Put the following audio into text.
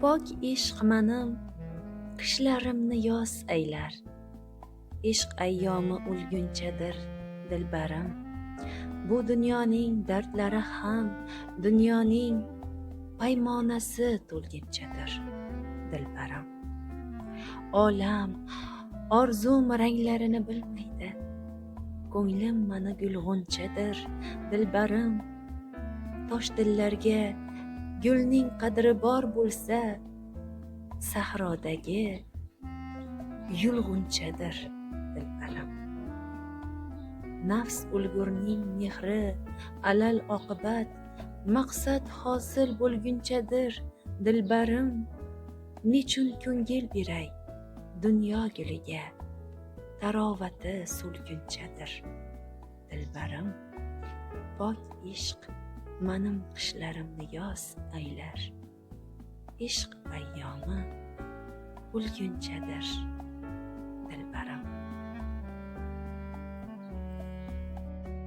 Pok ishq manim qishlarimni yoz aylar. Ishq ayyomi o'lgunchadir dilbarim. Bu dunyoning dardlari ham dunyoning paymonasi to'lgunchadir dilbarim. Olam orzum ranglarini bilmaydi. Ko'nglim mana gulg'unchadir dilbarim. Tosh dillarga gulning qadri bor bo'lsa, sahrodagi yulg'unchadir dilbarim. Nafs o'lgurning mehri alal oqibat maqsad hosil bo'lgunchadir dilbarim. Nechun ko'ngil beray dunyo guliga, tarovati so'lgunchadir dilbarim. Pok ishq manim qishlarimni yoz aylar. Ishq ayyomi o'lgunchadir